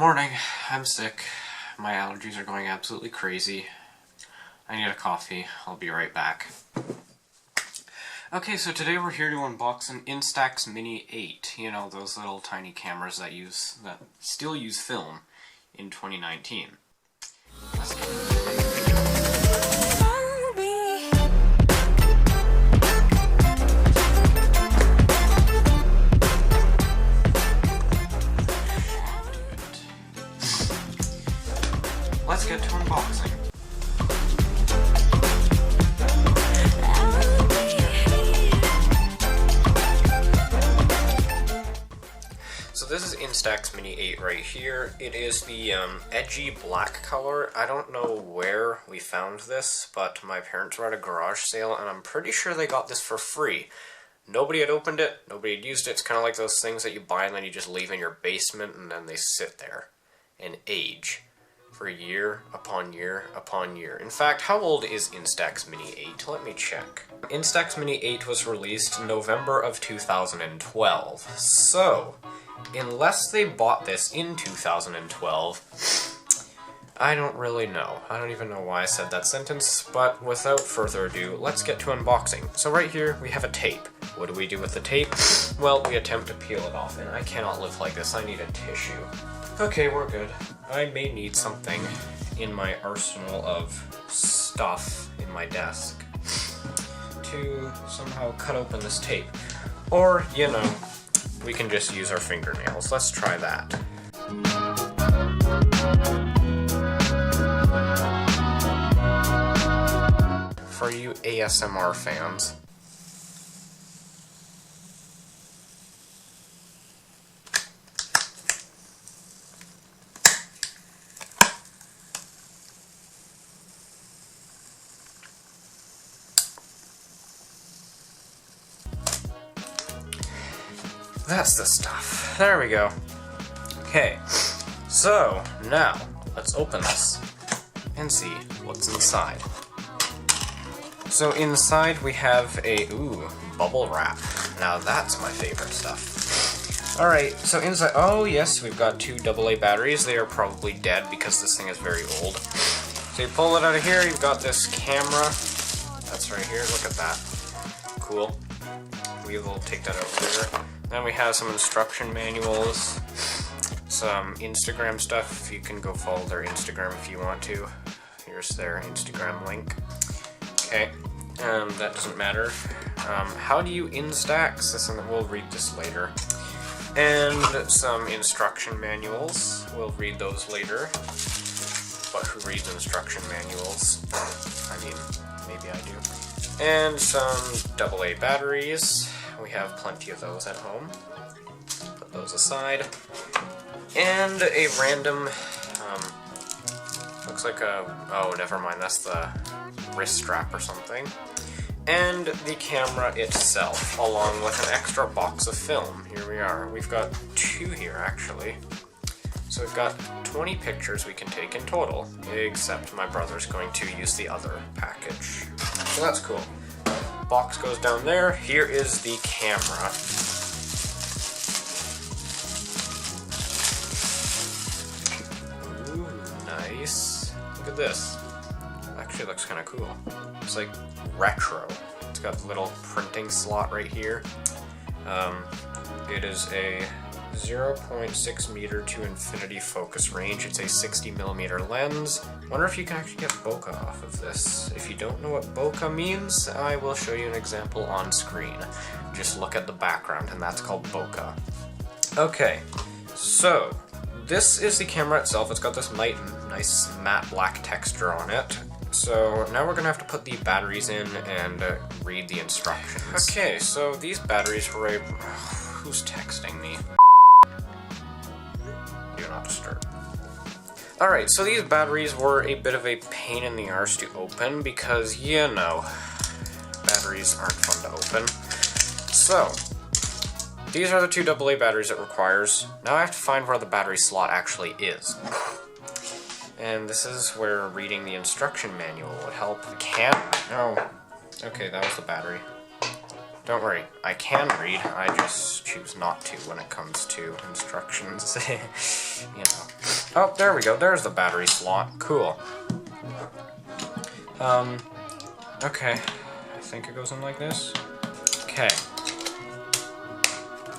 Morning. I'm sick. My allergies are going absolutely crazy. I need a coffee. I'll be right back. Okay, so today we're here to unbox an Instax Mini 8. You know, those little tiny cameras that still use film in 2019. Let's get it. Let's get to unboxing. So this is Instax Mini 8 right here. It is the edgy black color. I don't know where we found this, but my parents were at a garage sale and I'm pretty sure they got this for free. Nobody had opened it, nobody had used it. It's kind of like those things that you buy and then you just leave in your basement and then they sit there and age for year upon year upon year. In fact, how old is Instax Mini 8? Let me check. Instax Mini 8 was released in November of 2012. So, unless they bought this in 2012, I don't really know. I don't even know why I said that sentence, but without further ado, let's get to unboxing. So right here, we have a tape. What do we do with the tape? Well, we attempt to peel it off, and I cannot live like this. I need a tissue. Okay, we're good. I may need something in my arsenal of stuff in my desk to somehow cut open this tape. Or, you know, we can just use our fingernails. Let's try that. For you ASMR fans. That's the stuff. There we go. Okay, so now let's open this and see what's inside. So inside we have a, bubble wrap. Now that's my favorite stuff. Alright, so inside, oh yes, we've got two AA batteries. They are probably dead because this thing is very old. So you pull it out of here, you've got this camera. That's right here, look at that. Cool. We will take that out later. Then we have some instruction manuals, some Instagram stuff. You can go follow their Instagram if you want to. Here's their Instagram link. Okay, that doesn't matter. How do you Instax? We'll read this later. And some instruction manuals. We'll read those later. But who reads instruction manuals? I mean, maybe I do. And some AA batteries. We have plenty of those at home. Put those aside. And a random, looks like a, oh, never mind, that's the wrist strap or something. And the camera itself, along with an extra box of film. Here we are. We've got two here, actually. So we've got 20 pictures we can take in total, except my brother's going to use the other package. So that's cool. Box goes down there. Here is the camera. Ooh, nice. Look at this. Actually looks kind of cool. It's like retro. It's got the little printing slot right here. It is a 0.6 meter to infinity focus range. It's a 60mm lens. Wonder if you can actually get bokeh off of this. If you don't know what bokeh means, I will show you an example on screen. Just look at the background and that's called bokeh. Okay, so this is the camera itself. It's got this nice matte black texture on it. So now we're gonna have to put the batteries in and read the instructions. Okay, so these batteries were who's texting me? Do not disturb. Alright, so these batteries were a bit of a pain in the arse to open because, you know, batteries aren't fun to open. So, these are the two AA batteries it requires. Now I have to find where the battery slot actually is. And this is where reading the instruction manual would help. No. Okay, that was the battery. Don't worry, I can read, I just choose not to when it comes to instructions, you know. Oh, there we go, there's the battery slot, cool. Okay, I think it goes in like this. Okay.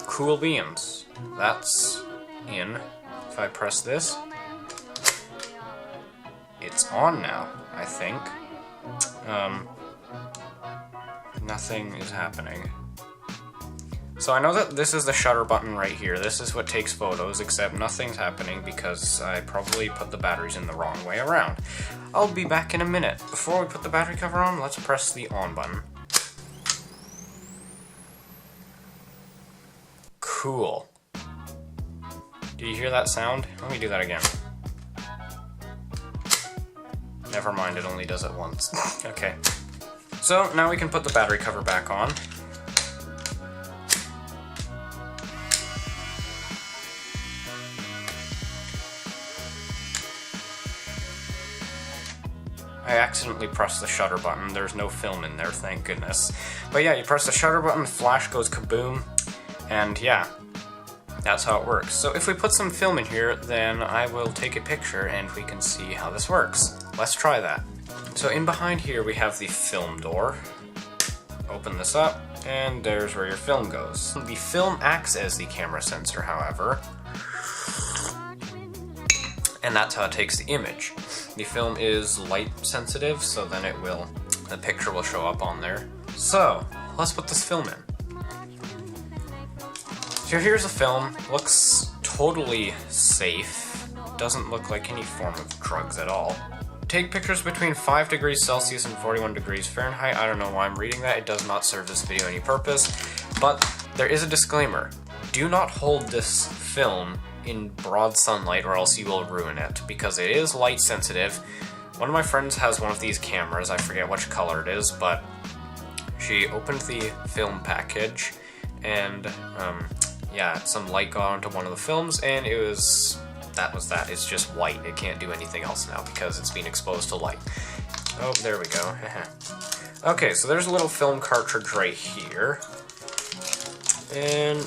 Cool beans. That's in. If I press this, it's on now, I think. Nothing is happening. So I know that this is the shutter button right here. This is what takes photos, except nothing's happening because I probably put the batteries in the wrong way around. I'll be back in a minute. Before we put the battery cover on, let's press the on button. Cool. Did you hear that sound? Let me do that again. Never mind, it only does it once. Okay. So, now we can put the battery cover back on. I accidentally pressed the shutter button. There's no film in there, thank goodness. But yeah, you press the shutter button, the flash goes kaboom, and yeah, that's how it works. So if we put some film in here, then I will take a picture and we can see how this works. Let's try that. So in behind here we have the film door. Open this up, and there's where your film goes. The film acts as the camera sensor, however, and that's how it takes the image. The film is light sensitive, so then the picture will show up on there. So, let's put this film in. So here's the film. Looks totally safe. Doesn't look like any form of drugs at all. Take pictures between 5 degrees Celsius and 41 degrees Fahrenheit. I don't know why I'm reading that. It does not serve this video any purpose. But there is a disclaimer. Do not hold this film in broad sunlight or else you will ruin it, because it is light sensitive. One of my friends has one of these cameras. I forget which color it is, but she opened the film package and yeah, some light got onto one of the films and that was that. It's just white. It can't do anything else now because it's being exposed to light. Oh, there we go. Okay, so there's a little film cartridge right here. And,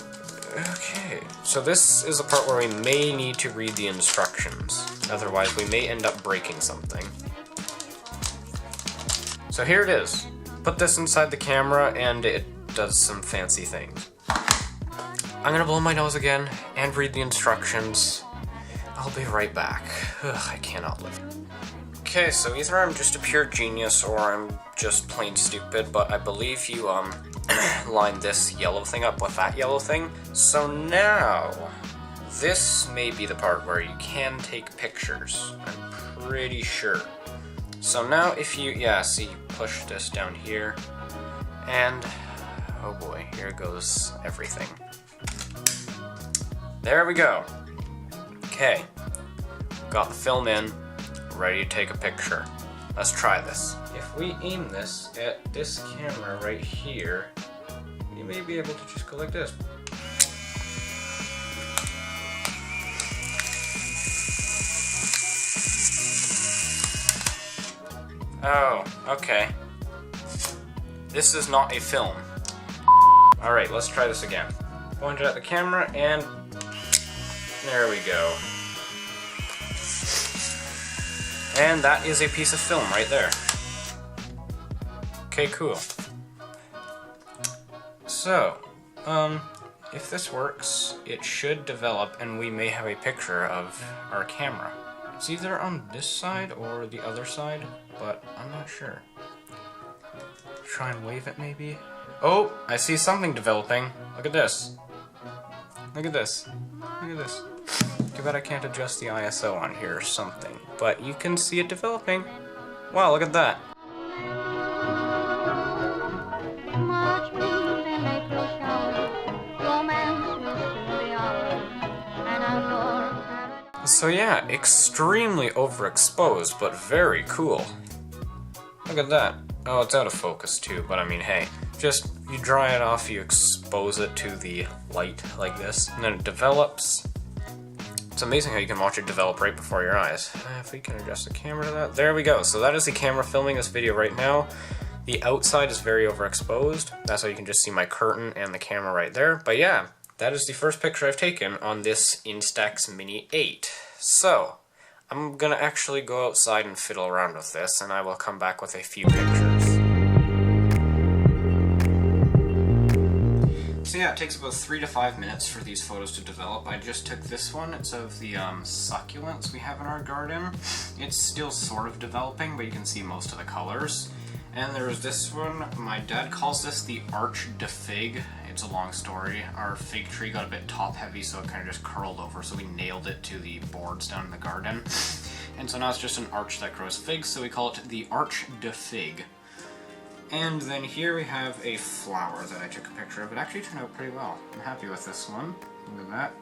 okay. So this is the part where we may need to read the instructions. Otherwise, we may end up breaking something. So here it is. Put this inside the camera and it does some fancy things. I'm gonna blow my nose again and read the instructions. I'll be right back. Ugh, I cannot live. Okay, so either I'm just a pure genius or I'm just plain stupid, but I believe you line this yellow thing up with that yellow thing. So now, this may be the part where you can take pictures. I'm pretty sure. So now if you, see, you push this down here, and oh boy, here goes everything. There we go. Okay, got the film in, ready to take a picture. Let's try this. If we aim this at this camera right here, we may be able to just go like this. Oh, okay. This is not a film. Alright, let's try this again. Point it at the camera and there we go. And that is a piece of film right there. Okay, cool. So, if this works, it should develop and we may have a picture of our camera. It's either on this side or the other side, but I'm not sure. Try and wave it maybe? Oh, I see something developing. Look at this. Look at this. Look at this. Too bad I can't adjust the ISO on here or something, but you can see it developing. Wow, look at that. So yeah, extremely overexposed, but very cool. Look at that. Oh, it's out of focus too, but I mean, hey, just you dry it off, you expose it to the light like this, and then it develops. It's amazing how you can watch it develop right before your eyes. If we can adjust the camera to that, there we go. So that is the camera filming this video right now. The outside is very overexposed. That's how you can just see my curtain and the camera right there. But yeah, that is the first picture I've taken on this Instax Mini 8. So, I'm gonna actually go outside and fiddle around with this, and I will come back with a few pictures. So yeah, it takes about 3 to 5 minutes for these photos to develop. I just took this one. It's of the succulents we have in our garden. It's still sort of developing, but you can see most of the colors. And there's this one. My dad calls this the Arch de Fig. It's a long story. Our fig tree got a bit top heavy, so it kind of just curled over, so we nailed it to the boards down in the garden. And so now it's just an arch that grows figs, so we call it the Arch de Fig. And then here we have a flower that I took a picture of. It actually turned out pretty well. I'm happy with this one. Look at that.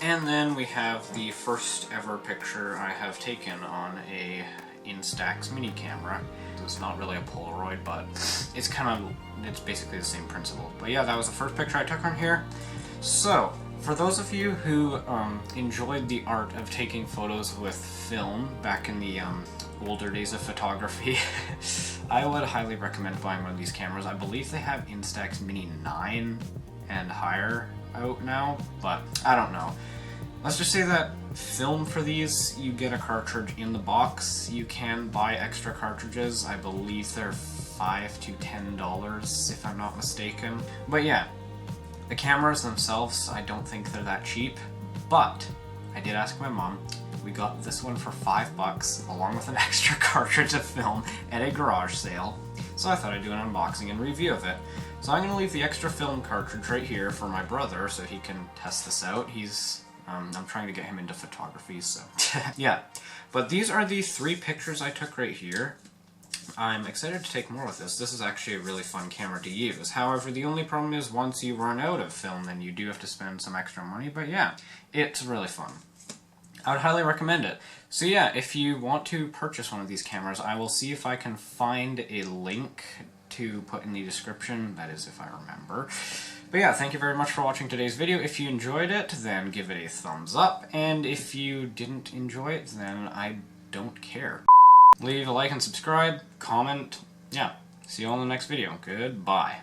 And then we have the first ever picture I have taken on a Instax mini camera. It's not really a Polaroid, but it's basically the same principle. But yeah, that was the first picture I took on here. So, for those of you who enjoyed the art of taking photos with film back in the older days of photography, I would highly recommend buying one of these cameras. I believe they have Instax Mini 9 and higher out now, but I don't know. Let's just say that film for these, you get a cartridge in the box. You can buy extra cartridges. I believe they're $5 to $10 if I'm not mistaken. But yeah, the cameras themselves, I don't think they're that cheap, but I did ask my mom. We got this one for $5 along with an extra cartridge of film at a garage sale. So I thought I'd do an unboxing and review of it. So I'm gonna leave the extra film cartridge right here for my brother so he can test this out. I'm trying to get him into photography, so yeah. But these are the 3 pictures I took right here. I'm excited to take more with this. This is actually a really fun camera to use. However, the only problem is once you run out of film, then you do have to spend some extra money. But yeah, it's really fun. I would highly recommend it. So yeah, if you want to purchase one of these cameras, I will see if I can find a link to put in the description. That is, if I remember. But yeah, thank you very much for watching today's video. If you enjoyed it, then give it a thumbs up. And if you didn't enjoy it, then I don't care. Leave a like and subscribe, comment. Yeah, see you all in the next video. Goodbye.